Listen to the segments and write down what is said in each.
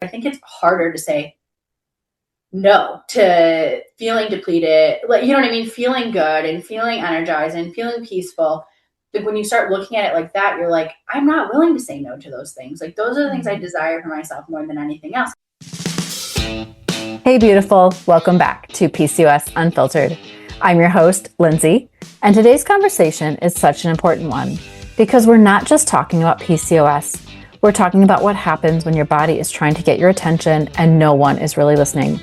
I think it's harder to say no to feeling depleted, like, you know what I mean? Feeling good and feeling energized and feeling peaceful. Like when you start looking at it like that, you're like, I'm not willing to say no to those things. Like those are the things I desire for myself more than anything else. Hey, beautiful. Welcome back to PCOS Unfiltered. I'm your host, Lindsie, and today's conversation is such an important one because we're not just talking about PCOS. We're talking about what happens when your body is trying to get your attention and no one is really listening.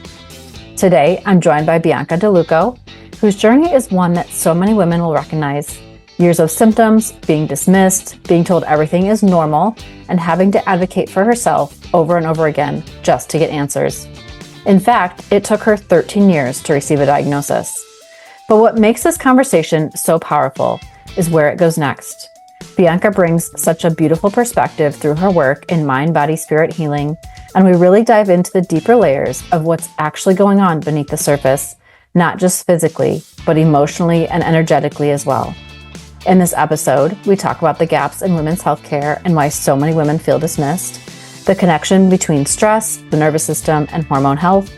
Today, I'm joined by Bianca DeLuco, whose journey is one that so many women will recognize. Years of symptoms, being dismissed, being told everything is normal, and having to advocate for herself over and over again just to get answers. In fact, it took her 13 years to receive a diagnosis. But what makes this conversation so powerful is where it goes next. Bianca brings such a beautiful perspective through her work in mind, body, spirit healing, and we really dive into the deeper layers of what's actually going on beneath the surface, not just physically, but emotionally and energetically as well. In this episode, we talk about the gaps in women's healthcare and why so many women feel dismissed, the connection between stress, the nervous system, and hormone health,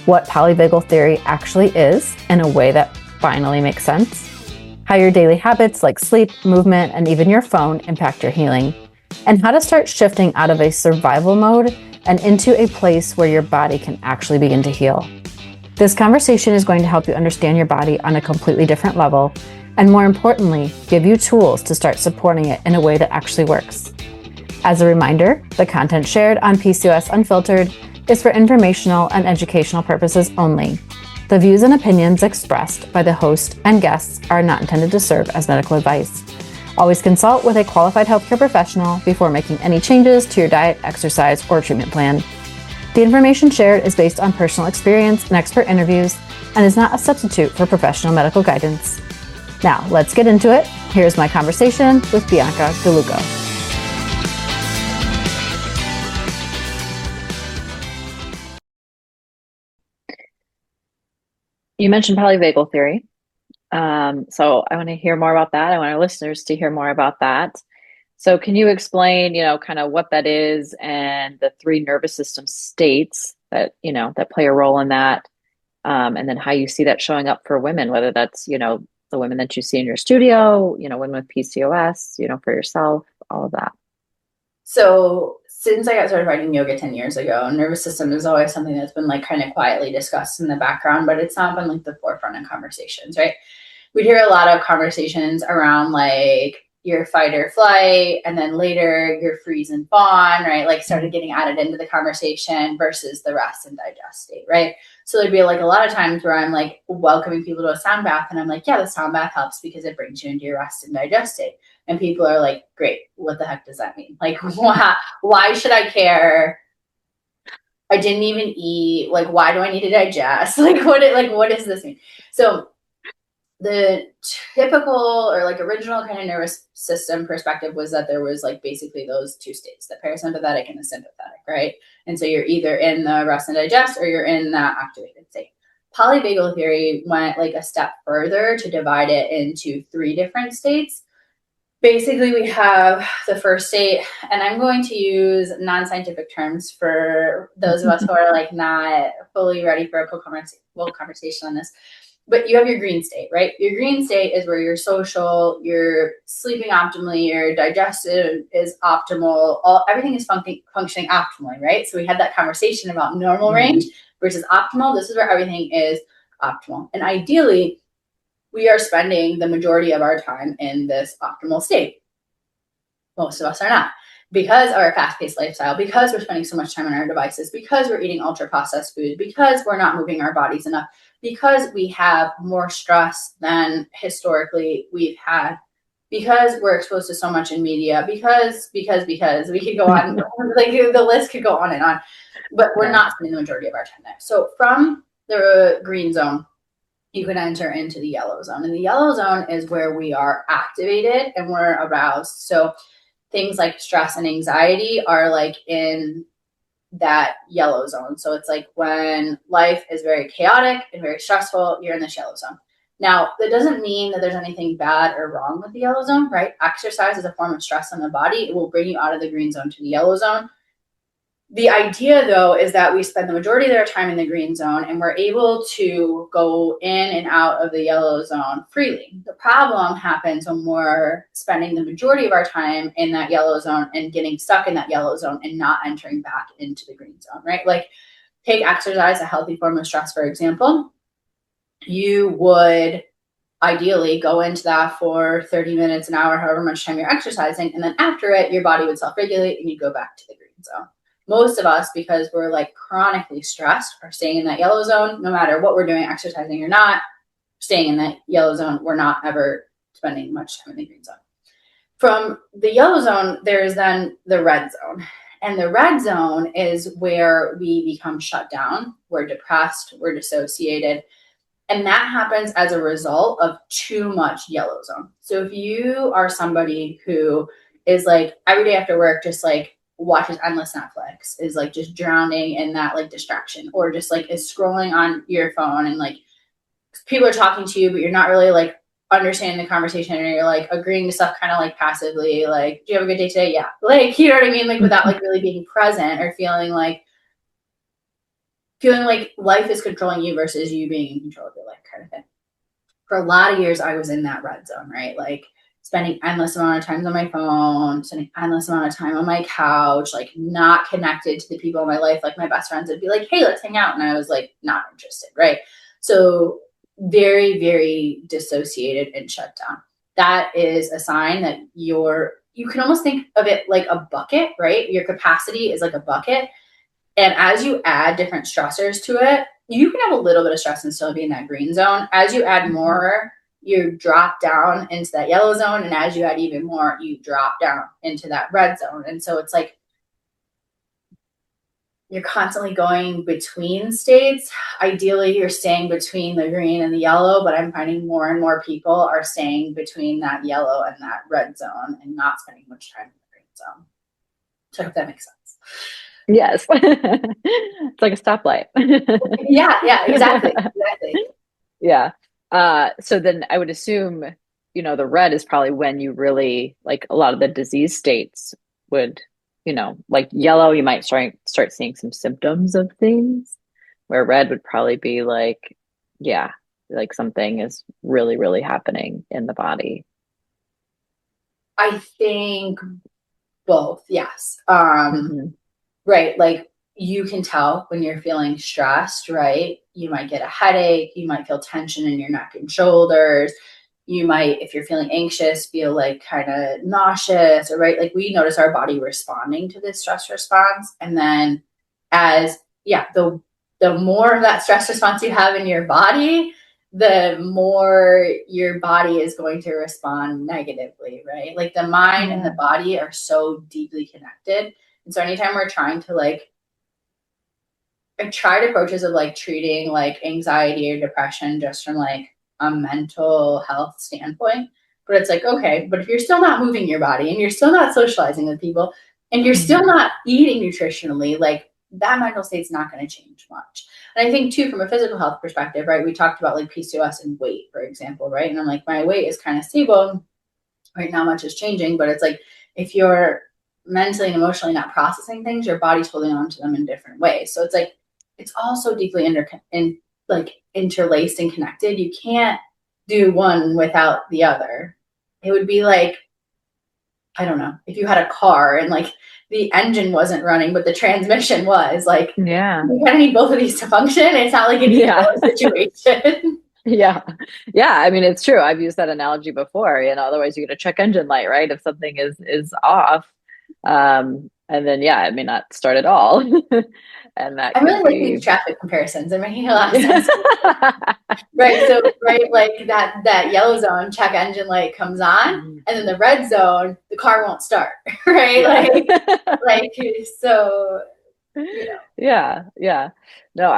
what polyvagal theory actually is in a way that finally makes sense, how your daily habits like sleep, movement, and even your phone impact your healing, and how to start shifting out of a survival mode and into a place where your body can actually begin to heal. This conversation is going to help you understand your body on a completely different level, and more importantly, give you tools to start supporting it in a way that actually works. As a reminder, the content shared on PCOS Unfiltered is for informational and educational purposes only. The views and opinions expressed by the host and guests are not intended to serve as medical advice. Always consult with a qualified healthcare professional before making any changes to your diet, exercise, or treatment plan. The information shared is based on personal experience and expert interviews and is not a substitute for professional medical guidance. Now, let's get into it. Here's my conversation with Bianca DeLuco. You mentioned polyvagal theory. So I want to hear more about that. I want our listeners to hear more about that. So can you explain, kind of what that is and the three nervous system states that, that play a role in that, and then how you see that showing up for women, whether that's, the women that you see in your studio, women with PCOS, for yourself, all of that. So since I got started writing yoga 10 years ago, nervous system is always something that's been like kind of quietly discussed in the background, but it's not been like the forefront of conversations, right? We'd hear a lot of conversations around like your fight or flight, and then later your freeze and fawn, right? Like started getting added into the conversation versus the rest and digest state, right? So there'd be like a lot of times where I'm like welcoming people to a sound bath, and I'm like, yeah, the sound bath helps because it brings you into your rest and digest state. And people are like, great, what the heck does that mean? Like, why should I care? I didn't even eat. Like, why do I need to digest? Like, what does this mean? So the typical or like original kind of nervous system perspective was that there was like basically those two states, the parasympathetic and the sympathetic, right? And so you're either in the rest and digest or you're in that activated state. Polyvagal theory went like a step further to divide it into three different states. Basically, we have the first state, and I'm going to use non-scientific terms for those of us who are like not fully ready for a full conversation on this. But you have your green state, right? Your green state is where you're social, you're sleeping optimally, your digestion is optimal, everything is functioning optimally, right? So we had that conversation about normal range versus optimal. This is where everything is optimal. And ideally, we are spending the majority of our time in this optimal state. Most of us are not, because of our fast-paced lifestyle, because we're spending so much time on our devices, because we're eating ultra-processed food, because we're not moving our bodies enough, because we have more stress than historically we've had, because we're exposed to so much in media, because we could go on, like the list could go on and on, but we're not spending the majority of our time there. So from the green zone, you can enter into the yellow zone. And the yellow zone is where we are activated and we're aroused. So things like stress and anxiety are like in that yellow zone. So it's like when life is very chaotic and very stressful, you're in this yellow zone. Now, that doesn't mean that there's anything bad or wrong with the yellow zone, right? Exercise is a form of stress on the body. It will bring you out of the green zone to the yellow zone. The idea, though, is that we spend the majority of our time in the green zone and we're able to go in and out of the yellow zone freely. The problem happens when we're spending the majority of our time in that yellow zone and getting stuck in that yellow zone and not entering back into the green zone, right? Like, take exercise, a healthy form of stress, for example. You would ideally go into that for 30 minutes, an hour, however much time you're exercising. And then after it, your body would self-regulate and you go back to the green zone. Most of us, because we're like chronically stressed, are staying in that yellow zone, no matter what we're doing, exercising or not, staying in that yellow zone. We're not ever spending much time in the green zone. From the yellow zone, there's then the red zone. And the red zone is where we become shut down. We're depressed, we're dissociated. And that happens as a result of too much yellow zone. So if you are somebody who is like every day after work, just like watches endless Netflix, is like just drowning in that like distraction, or just like is scrolling on your phone and like people are talking to you, but you're not really like understanding the conversation, or you're like agreeing to stuff kind of like passively, like, do you have a good day today? Yeah. Like, you know what I mean? Like, without like really being present, or feeling like life is controlling you versus you being in control of your life, kind of thing. For a lot of years, I was in that red zone, right? Like spending endless amount of time on my phone, spending endless amount of time on my couch, like not connected to the people in my life. Like my best friends would be like, hey, let's hang out. And I was like, not interested, right? So very, very dissociated and shut down. That is a sign that you can almost think of it like a bucket, right? Your capacity is like a bucket. And as you add different stressors to it, you can have a little bit of stress and still be in that green zone. As you add more, you drop down into that yellow zone. And as you add even more, you drop down into that red zone. And so it's like you're constantly going between states. Ideally, you're staying between the green and the yellow, but I'm finding more and more people are staying between that yellow and that red zone and not spending much time in the green zone. So I hope that makes sense. Yes. It's like a stoplight. Yeah, exactly. Yeah. So then I would assume, the red is probably when you really, like, a lot of the disease states would, like yellow, you might start seeing some symptoms of things, where red would probably be like, yeah, like something is really, really happening in the body. I think both, yes. Mhm. Right. Like, you can tell when you're feeling stressed, right? You might get a headache. You might feel tension in your neck and shoulders. You might, if you're feeling anxious, feel like kind of nauseous, or right. Like, we notice our body responding to this stress response. And then the more of that stress response you have in your body, the more your body is going to respond negatively, right? Like, the mind and the body are so deeply connected. And so anytime we're trying to like, I tried approaches of like treating like anxiety or depression just from like a mental health standpoint. But it's like, okay, but if you're still not moving your body and you're still not socializing with people and you're still not eating nutritionally, like, that mental state's not going to change much. And I think too, from a physical health perspective, right, we talked about like PCOS and weight, for example, right? And I'm like, my weight is kind of stable right now, much is changing, but it's like, if you're mentally and emotionally not processing things, your body's holding on to them in different ways. So it's like, it's all so deeply interlaced and connected. You can't do one without the other. It would be like, I don't know, if you had a car and like the engine wasn't running, but the transmission was, like, Yeah. you kind of need both of these to function. It's not like an equal situation. Yeah. Yeah. I mean, it's true. I've used that analogy before, otherwise you get a check engine light, right? If something is off. And then, yeah, it may not start at all. And that I could really like be. these traffic comparisons. They're making a lot of sense. Right. So, right, like that yellow zone check engine light comes on, and then the red zone, the car won't start. Right. Yeah. Like, so, Yeah. Yeah. No,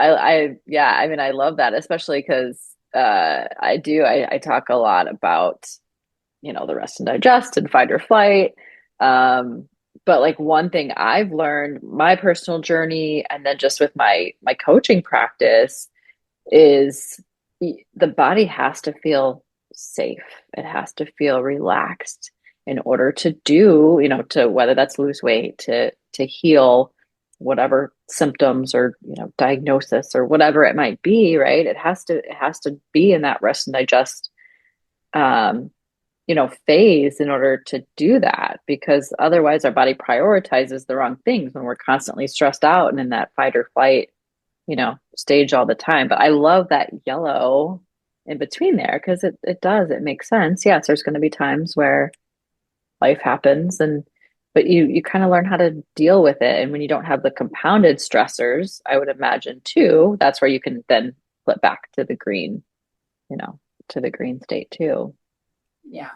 yeah, I mean, I love that, especially because I talk a lot about, the rest and digest and fight or flight. But like one thing I've learned, my personal journey, and then just with my coaching practice, is the body has to feel safe. It has to feel relaxed in order to do, to whether that's lose weight, to heal, whatever symptoms or, diagnosis or whatever it might be, right? It has to be in that rest and digest, um, phase in order to do that, because otherwise our body prioritizes the wrong things when we're constantly stressed out and in that fight or flight, stage all the time. But I love that yellow in between there, because it makes sense. Yes, there's going to be times where life happens, but you kind of learn how to deal with it. And when you don't have the compounded stressors, I would imagine too, that's where you can then flip back to the green, you know, to the green state too. Yeah.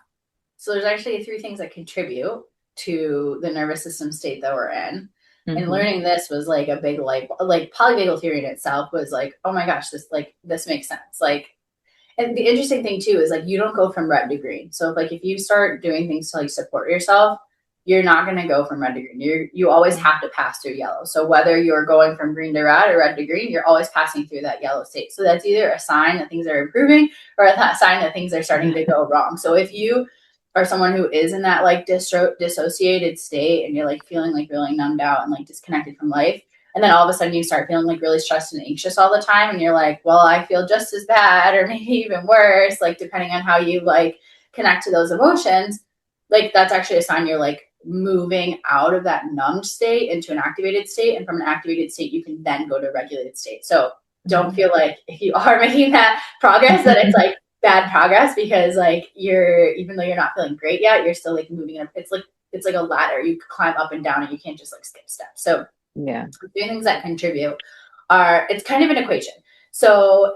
So there's actually three things that contribute to the nervous system state that we're in. And Mm-hmm. learning this was like a big like polyvagal theory in itself was like, oh my gosh, this makes sense. Like, and the interesting thing too is like you don't go from red to green. So if you start doing things to like support yourself, you're not going to go from red to green. You always have to pass through yellow. So whether you're going from green to red or red to green, you're always passing through that yellow state. So that's either a sign that things are improving or a sign that things are starting to go wrong. So if you are someone who is in that like dissociated state and you're like feeling like really numbed out and like disconnected from life, and then all of a sudden you start feeling like really stressed and anxious all the time, and you're like, well, I feel just as bad or maybe even worse, like depending on how you like connect to those emotions, like that's actually a sign you're like moving out of that numbed state into an activated state. And from an activated state, you can then go to a regulated state. So don't feel like if you are making that progress that it's like bad progress, because like even though you're not feeling great yet, you're still like moving in. It's like a ladder. You climb up and down and you can't just like skip steps. So Yeah. three things that contribute it's kind of an equation. So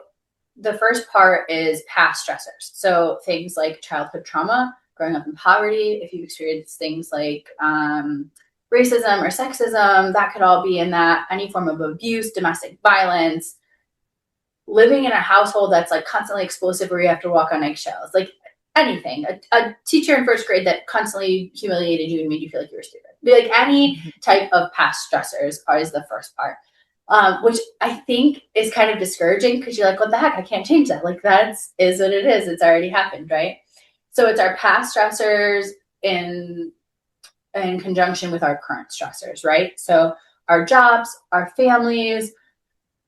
the first part is past stressors. So things like childhood trauma, growing up in poverty, if you've experienced things like racism or sexism, that could all be in that. Any form of abuse, domestic violence, living in a household that's like constantly explosive where you have to walk on eggshells, like anything. A teacher in first grade that constantly humiliated you and made you feel like you were stupid. Like any type of past stressors is the first part. Which I think is kind of discouraging because you're like, what the heck? I can't change that. Like is what it is. It's already happened, right? So it's our past stressors in conjunction with our current stressors, right? So our jobs, our families,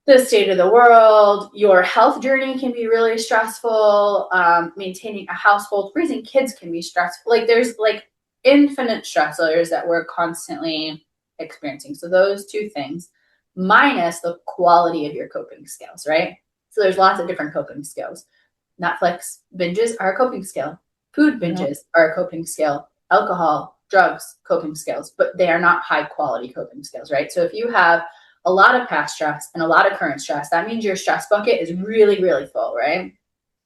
the state of the world, your health journey can be really stressful. Maintaining a household, raising kids can be stressful. Like there's like infinite stressors that we're constantly experiencing. So those two things, minus the quality of your coping skills, right? So there's lots of different coping skills. Netflix binges are a coping skill. Food binges are a coping skill. Alcohol, drugs, coping skills, but they are not high quality coping skills, right? So if you have a lot of past stress and a lot of current stress, that means your stress bucket is really, really full, right?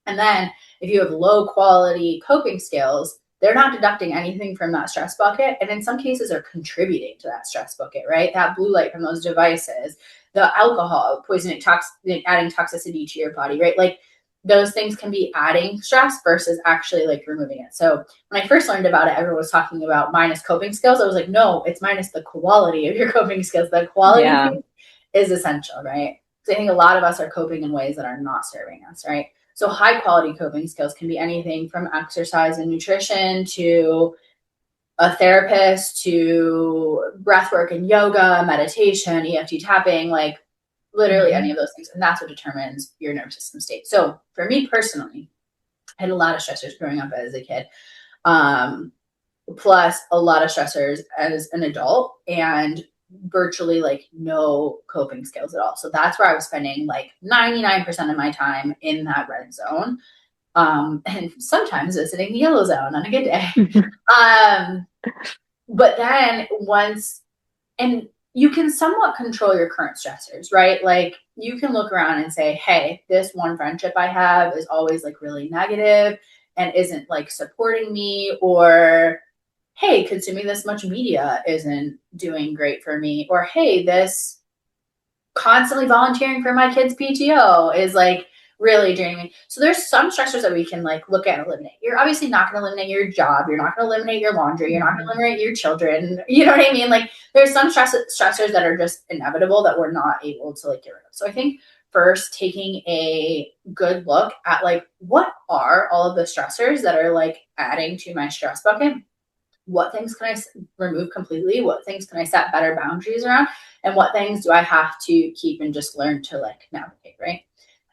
And then if you have low quality coping skills, they're not deducting anything from that stress bucket. And in some cases are contributing to that stress bucket, right? That blue light from those devices, the alcohol, poisoning, adding toxicity to your body, right? Like those things can be adding stress versus actually like removing it. So when I first learned about it, everyone was talking about minus coping skills. I was like, no, it's minus the quality of your coping skills. The quality is essential, right? So I think a lot of us are coping in ways that are not serving us, right? So high quality coping skills can be anything from exercise and nutrition to a therapist to breath work and yoga, meditation, EFT tapping, like literally any of those things. And that's what determines your nervous system state. So for me personally, I had a lot of stressors growing up as a kid, plus a lot of stressors as an adult, and virtually like no coping skills at all. So that's where I was spending like 99% of my time in that red zone. And sometimes visiting the yellow zone on a good day. But then and you can somewhat control your current stressors, right? Like you can look around and say, hey, this one friendship I have is always like really negative and isn't like supporting me, or hey, consuming this much media isn't doing great for me, or hey, this constantly volunteering for my kids' PTO is like really draining me. So there's some stressors that we can like look at and eliminate. You're obviously not going to eliminate your job. You're not going to eliminate your laundry. You're not going to eliminate your children. You know what I mean? Like there's some stressors that are just inevitable that we're not able to like get rid of. So I think first taking a good look at like what are all of the stressors that are like adding to my stress bucket. what things can I remove completely? What things can I set better boundaries around? And what things do I have to keep and just learn to like navigate, right?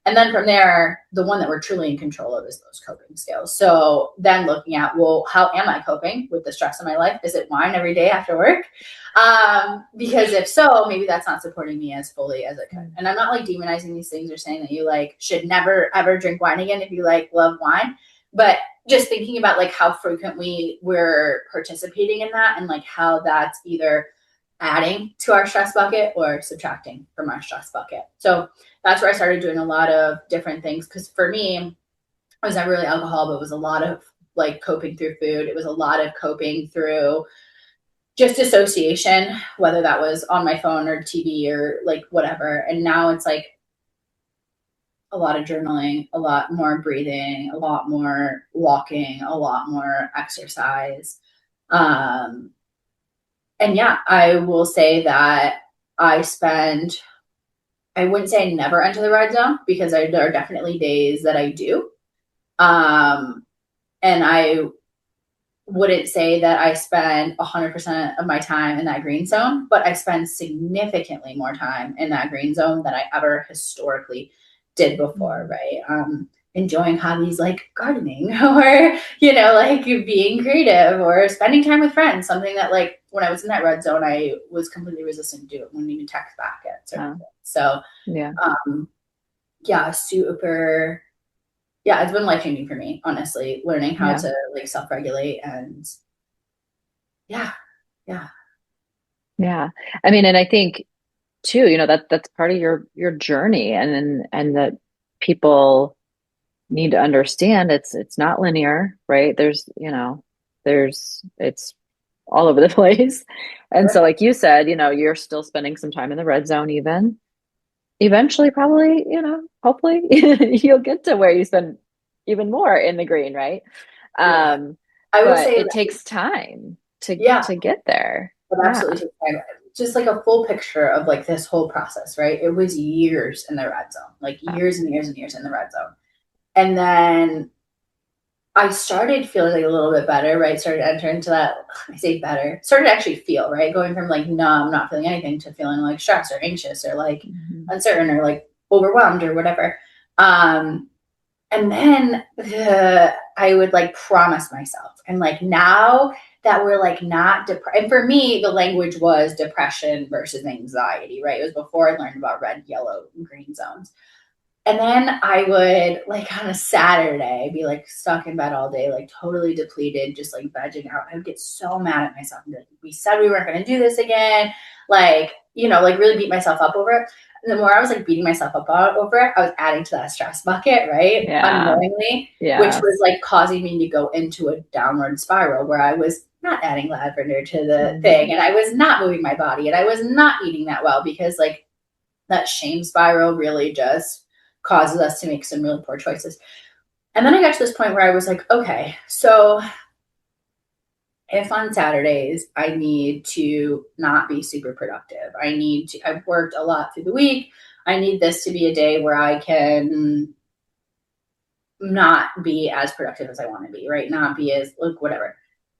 And then from there, the one that we're truly in control of is those coping skills. So then looking at, well, how am I coping with the stress in my life? Is it wine every day after work? Because if so, maybe that's not supporting me as fully as it could. And I'm not like demonizing these things or saying that you like should never ever drink wine again if you like love wine. But just thinking about like how frequently we're participating in that and like how that's either adding to our stress bucket or subtracting from our stress bucket. So that's where I started doing a lot of different things. Because for me, I was never really alcohol, but it was a lot of like coping through food. It was a lot of coping through just dissociation, whether that was on my phone or TV or like whatever. And now it's like a lot of journaling, a lot more breathing, a lot more walking, a lot more exercise. And yeah, I will say that I wouldn't say I never enter the red zone because there are definitely days that I do. And I wouldn't say that I spend 100% of my time in that green zone, but I spend significantly more time in that green zone than I ever historically did before, right? Enjoying hobbies like gardening or, like being creative or spending time with friends, something that like when I was in that red zone, I was completely resistant to do it. Wouldn't even text back at certain things. So super. Yeah, it's been life-changing for me, honestly, learning how to like self-regulate and yeah. I mean, and I think too, that's part of your journey, and that people need to understand it's not linear, right? It's all over the place. And so like you said, you're still spending some time in the red zone even. Eventually, probably, hopefully you'll get to where you spend even more in the green, right? I would But say it takes time to get there. It absolutely takes time. Just like a full picture of like this whole process, right? It was years in the red zone, like years and years and years in the red zone. And then I started feeling like a little bit better, right? Started to enter into that, I say better, started to actually feel, right? Going from like numb, not feeling anything to feeling like stressed or anxious or like uncertain or like overwhelmed or whatever. And then I would like promise myself. And like now that we're like not depressed. And for me, the language was depression versus anxiety, right? It was before I learned about red, yellow, and green zones. And then I would like on a Saturday be like stuck in bed all day, like totally depleted, just like vegging out. I would get so mad at myself and be like, we said we weren't going to do this again. Like, like really beat myself up over it. And the more I was like beating myself up over it, I was adding to that stress bucket, right? Unknowingly, which was like causing me to go into a downward spiral where I was not adding lavender to the thing and I was not moving my body and I was not eating that well because like that shame spiral really just causes us to make some really poor choices. And then I got to this point where I was like, okay, so if on Saturdays I need to not be super productive, I've worked a lot through the week. I need this to be a day where I can not be as productive as I want to be, right? Not be as like whatever.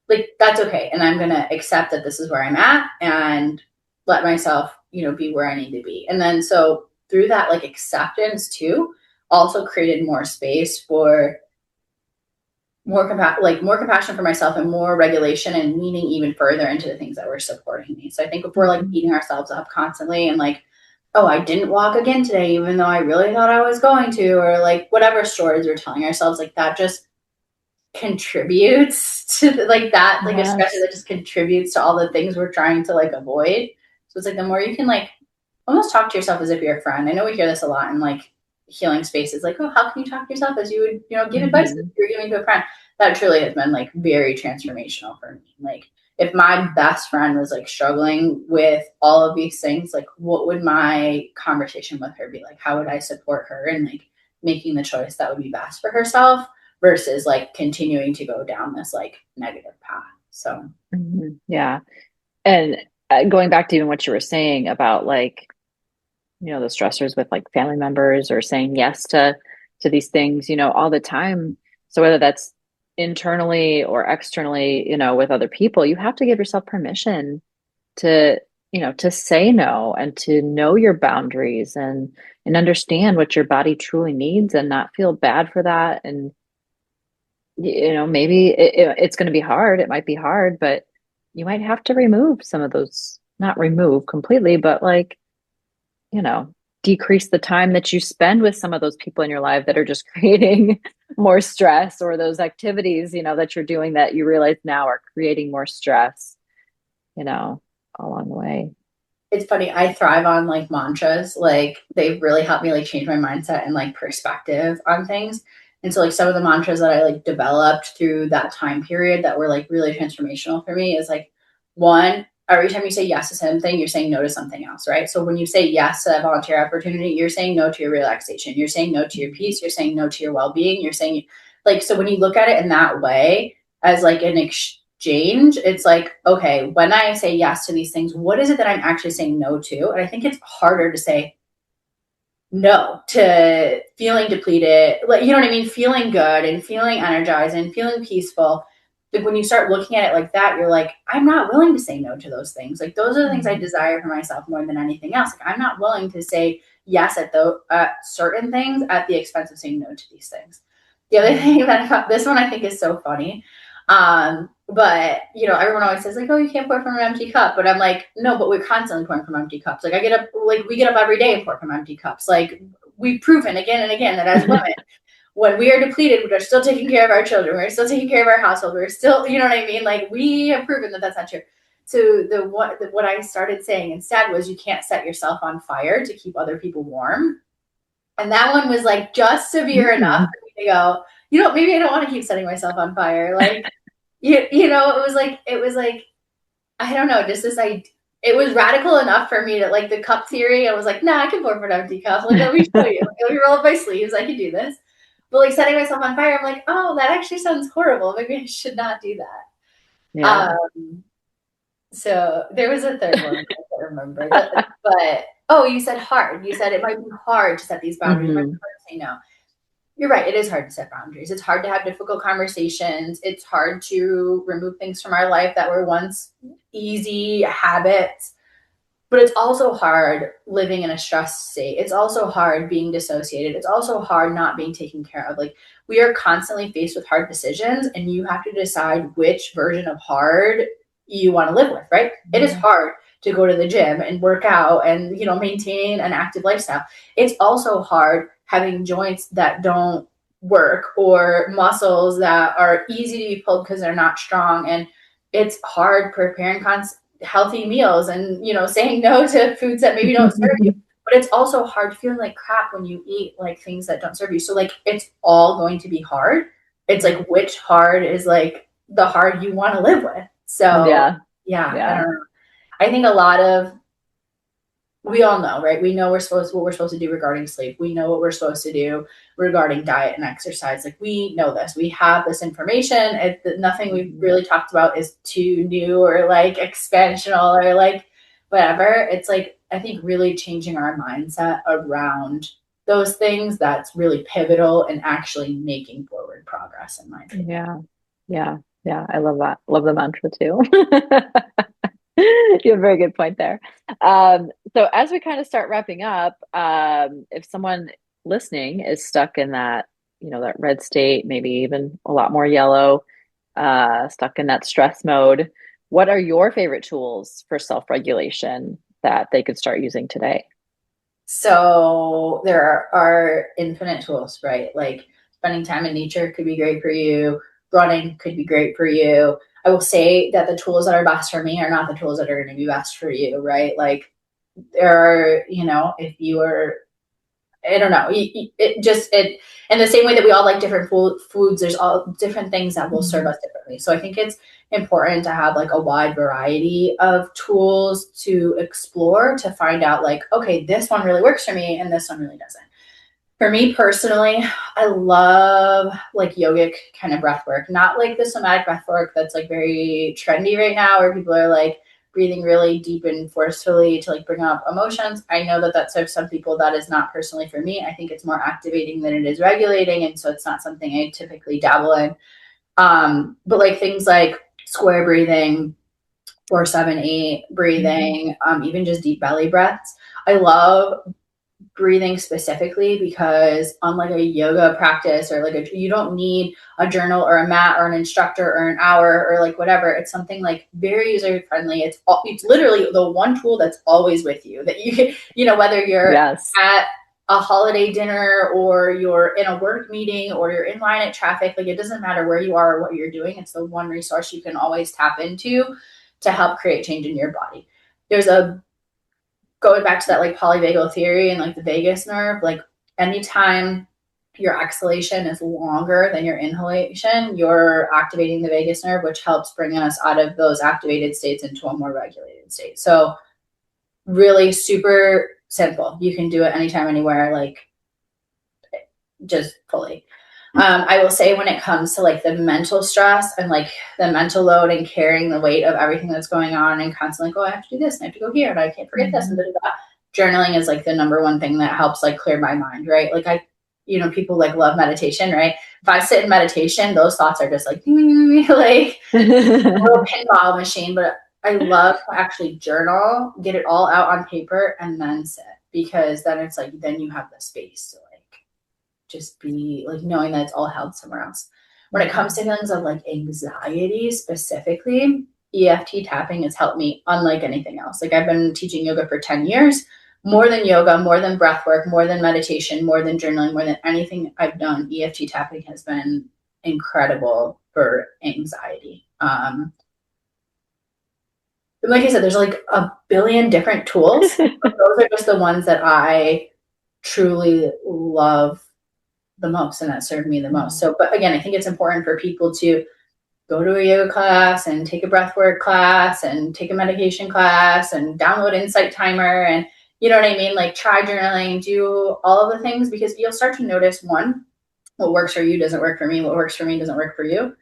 Like that's okay. And I'm going to accept that this is where I'm at and let myself, be where I need to be. And then so through that like acceptance too, also created more space for more compassion for myself and more regulation and leaning even further into the things that were supporting me. So I think if we're like beating ourselves up constantly and like, oh, I didn't walk again today, even though I really thought I was going to, or like whatever stories we're telling ourselves, like that just contributes to like that, like especially that just contributes to all the things we're trying to like avoid. So it's like the more you can like almost talk to yourself as if you're a friend. I know we hear this a lot in like healing spaces, like, oh, how can you talk to yourself as you would, give advice that you're giving to a friend? That truly has been like very transformational for me. Like if my best friend was like struggling with all of these things, like what would my conversation with her be like? How would I support her in like making the choice that would be best for herself versus like continuing to go down this like negative path? So yeah. And going back to even what you were saying about like, the stressors with like family members or saying yes to these things, all the time. So whether that's internally or externally, with other people, you have to give yourself permission to, to say no and to know your boundaries and understand what your body truly needs and not feel bad for that. And, maybe it's going to be hard. It might be hard, but you might have to remove some of those, not remove completely, but like, you know, decrease the time that you spend with some of those people in your life that are just creating more stress, or those activities, that you're doing that you realize now are creating more stress, along the way. It's funny. I thrive on like mantras. Like they've really helped me like change my mindset and like perspective on things. And so like some of the mantras that I like developed through that time period that were like really transformational for me is like, one, every time you say yes to something, you're saying no to something else, right? So when you say yes to that volunteer opportunity, you're saying no to your relaxation. You're saying no to your peace. You're saying no to your well-being. You're saying like, so when you look at it in that way as like an exchange, it's like, okay, when I say yes to these things, what is it that I'm actually saying no to? And I think it's harder to say no to feeling depleted, like, you know what I mean? Feeling good and feeling energized and feeling peaceful. Like when you start looking at it like that, you're like, I'm not willing to say no to those things. Like those are the things I desire for myself more than anything else. Like I'm not willing to say yes at certain things at the expense of saying no to these things. The other thing that this one I think is so funny. But everyone always says like, oh, you can't pour from an empty cup. But I'm like, no, but we're constantly pouring from empty cups. Like I get up, like we get up every day and pour from empty cups. Like we've proven again and again that as women, when we are depleted, we're still taking care of our children. We're still taking care of our household. We're still, you know what I mean? Like we have proven that that's not true. So what I started saying instead was you can't set yourself on fire to keep other people warm. And that one was like just severe enough for me to go, maybe I don't want to keep setting myself on fire. Like, it was like, I don't know, just this idea. It was radical enough for me that like the cup theory, I was like, nah, I can pour from an empty cup. Like, let me show you. Let me roll up my sleeves. I can do this. But like setting myself on fire, I'm like, oh, that actually sounds horrible. Maybe I should not do that. Yeah. So there was a third one I can't remember. But you said hard. You said it might be hard to set these boundaries. It might be hard to say no. You're right. It is hard to set boundaries. It's hard to have difficult conversations. It's hard to remove things from our life that were once easy habits. But it's also hard living in a stressed state. It's also hard being dissociated. It's also hard not being taken care of. Like we are constantly faced with hard decisions, and you have to decide which version of hard you want to live with, right? It is hard to go to the gym and work out and, maintain an active lifestyle. It's also hard having joints that don't work or muscles that are easy to be pulled because they're not strong. And it's hard preparing healthy meals and, saying no to foods that maybe don't serve you. But it's also hard feeling like crap when you eat like things that don't serve you. So like it's all going to be hard. It's like which hard is like the hard you want to live with. So yeah. I don't know. I think we all know, right? We know what we're supposed to do regarding sleep. We know what we're supposed to do regarding diet and exercise. Like we know this. We have this information. Nothing we've really talked about is too new or like expansional or like whatever. It's like I think really changing our mindset around those things that's really pivotal and actually making forward progress in my opinion. Yeah. I love that. Love the mantra too. You have a very good point there. So as we kind of start wrapping up, if someone listening is stuck in that, that red state, maybe even a lot more yellow, stuck in that stress mode, what are your favorite tools for self-regulation that they could start using today? So there are infinite tools, right? Like spending time in nature could be great for you. Running could be great for you. I will say that the tools that are best for me are not the tools that are going to be best for you, right? Like there are, if you are, I don't know, it in the same way that we all like different foods, there's all different things that will serve us differently. So I think it's important to have like a wide variety of tools to explore to find out like, okay, this one really works for me and this one really doesn't. For me personally, I love like yogic kind of breath work, not like the somatic breath work that's like very trendy right now where people are like breathing really deep and forcefully to like bring up emotions. I know that that serves some people. That is not personally for me. I think it's more activating than it is regulating. And so it's not something I typically dabble in. But like things like square breathing, 4-7-8 breathing, even just deep belly breaths. I love breathing specifically because unlike a yoga practice or like you don't need a journal or a mat or an instructor or an hour or like whatever. It's something like very user friendly. It's literally the one tool that's always with you that whether you're Yes. at a holiday dinner or you're in a work meeting or you're in line at traffic, like it doesn't matter where you are or what you're doing. It's the one resource you can always tap into to help create change in your body. There's a Going back to that like polyvagal theory and like the vagus nerve, like anytime your exhalation is longer than your inhalation, you're activating the vagus nerve, which helps bring us out of those activated states into a more regulated state. So really super simple. You can do it anytime, anywhere, like just fully. I will say when it comes to like the mental stress and like the mental load and carrying the weight of everything that's going on and constantly go, I have to do this and I have to go here and I can't forget this and journaling is like the number one thing that helps like clear my mind, right? Like people like love meditation, right? If I sit in meditation, those thoughts are just like like a little pinball machine. But I love to actually journal, get it all out on paper, and then sit, because then it's like then you have the space to like just be like knowing that it's all held somewhere else. When it comes to feelings of like anxiety specifically, EFT tapping has helped me unlike anything else. Like I've been teaching yoga for 10 years, more than yoga, more than breath work, more than meditation, more than journaling, more than anything I've done. EFT tapping has been incredible for anxiety. Like I said, there's like a billion different tools, but those are just the ones that I truly love the most and that served me the most. So, but again, I think it's important for people to go to a yoga class and take a breathwork class and take a medication class and download Insight Timer and you know what I mean? Like try journaling, do all of the things, because you'll start to notice one, what works for you doesn't work for me. What works for me doesn't work for you.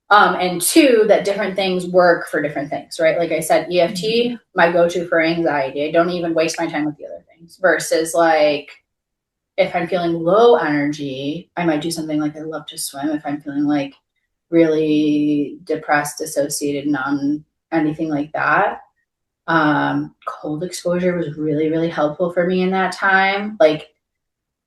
And two, that different things work for different things, right? Like I said, EFT, my go-to for anxiety. I don't even waste my time with the other things versus like, if I'm feeling low energy, I might do something like I love to swim. If I'm feeling like really depressed, dissociated, numb, anything like that. Cold exposure was really, really helpful for me in that time. Like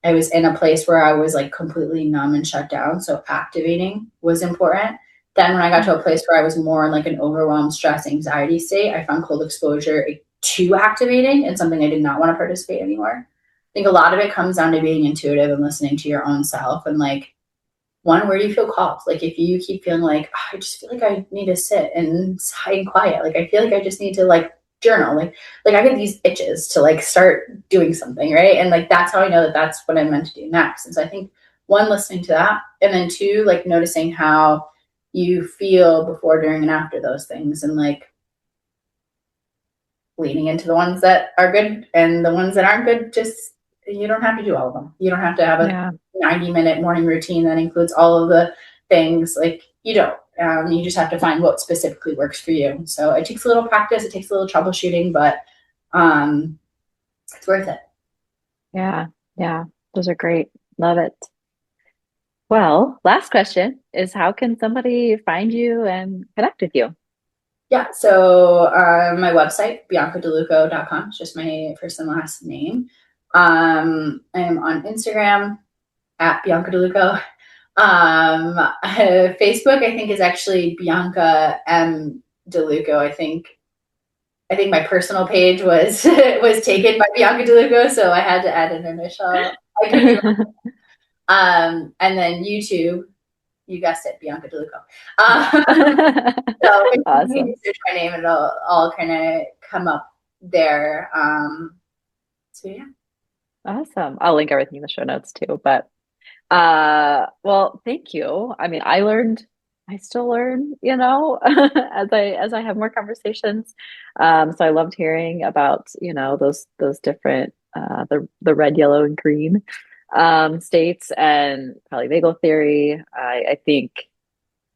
I was in a place where I was like completely numb and shut down. So activating was important. Then when I got to a place where I was more in like an overwhelmed, stress, anxiety state, I found cold exposure too activating and something I did not want to participate anymore. I think a lot of it comes down to being intuitive and listening to your own self and like, one, where do you feel called? Like if you keep feeling like, oh, I just feel like I need to sit and quiet. Like I feel like I just need to like journal. Like I get these itches to like start doing something, right? And like that's how I know that that's what I'm meant to do next. And so I think one, listening to that, and then two, like noticing how you feel before, during, and after those things, and like leaning into the ones that are good, and the ones that aren't good, just you don't have to do all of them. You don't have to have a 90-minute morning routine that includes all of the things. Like you don't. You just have to find what specifically works for you. So it takes a little practice. It takes a little troubleshooting, but it's worth it. Yeah. Those are great. Love it. Well, last question is how can somebody find you and connect with you? Yeah, so my website, biancadeluco.com, is just my first and last name. I'm on Instagram at Bianca DeLuco. Facebook, I think, is actually Bianca M. DeLuco. I think my personal page was was taken by Bianca DeLuco, so I had to add an initial. And then YouTube, you guessed it, Bianca DeLuco. So if Awesome. you search my name, it'll all kind of come up there. So yeah. Awesome. I'll link everything in the show notes too. But well, thank you. I mean, I still learn, as I have more conversations. So I loved hearing about, those different the red, yellow, and green states and polyvagal theory. I think,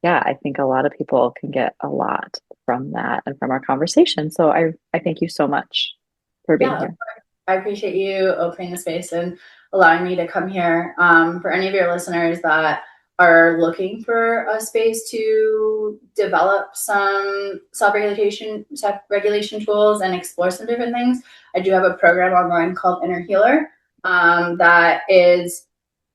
yeah, I think a lot of people can get a lot from that and from our conversation. So I thank you so much for being here. I appreciate you opening the space and allowing me to come here. For any of your listeners that are looking for a space to develop some self-regulation tools and explore some different things, I do have a program online called Inner Healer. That is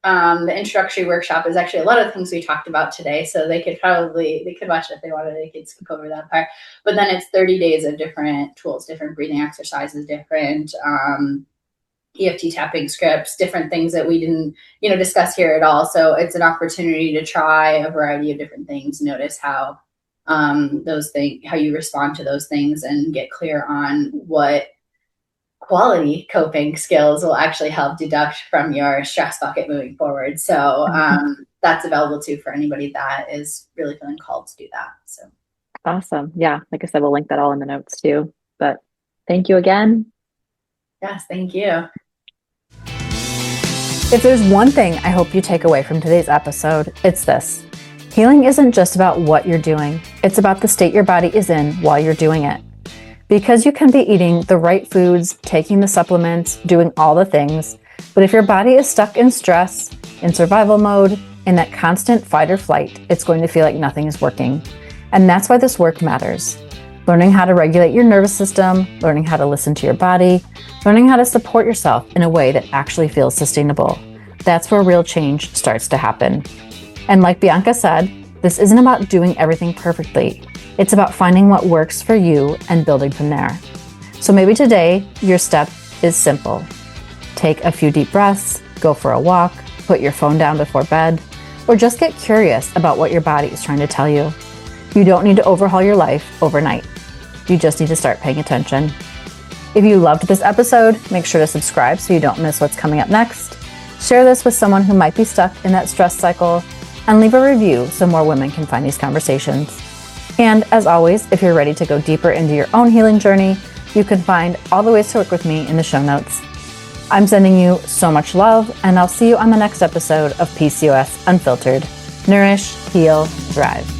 the introductory workshop is actually a lot of the things we talked about today. So they could watch it if they wanted. They could skip over that part. But then it's 30 days of different tools, different breathing exercises, different EFT tapping scripts, different things that we didn't, discuss here at all. So it's an opportunity to try a variety of different things, notice how how you respond to those things, and get clear on what quality coping skills will actually help deduct from your stress bucket moving forward. So that's available too for anybody that is really feeling called to do that. So awesome. Yeah. Like I said, we'll link that all in the notes too. But thank you again. Yes, thank you. If there's one thing I hope you take away from today's episode, it's this. Healing isn't just about what you're doing. It's about the state your body is in while you're doing it. Because you can be eating the right foods, taking the supplements, doing all the things, but if your body is stuck in stress, in survival mode, in that constant fight or flight, it's going to feel like nothing is working. And that's why this work matters. Learning how to regulate your nervous system, learning how to listen to your body, learning how to support yourself in a way that actually feels sustainable. That's where real change starts to happen. And like Bianca said, this isn't about doing everything perfectly. It's about finding what works for you and building from there. So maybe today, your step is simple. Take a few deep breaths, go for a walk, put your phone down before bed, or just get curious about what your body is trying to tell you. You don't need to overhaul your life overnight. You just need to start paying attention. If you loved this episode, make sure to subscribe so you don't miss what's coming up next. Share this with someone who might be stuck in that stress cycle, and leave a review so more women can find these conversations. And as always, if you're ready to go deeper into your own healing journey, you can find all the ways to work with me in the show notes. I'm sending you so much love, and I'll see you on the next episode of PCOS Unfiltered. Nourish, heal, thrive.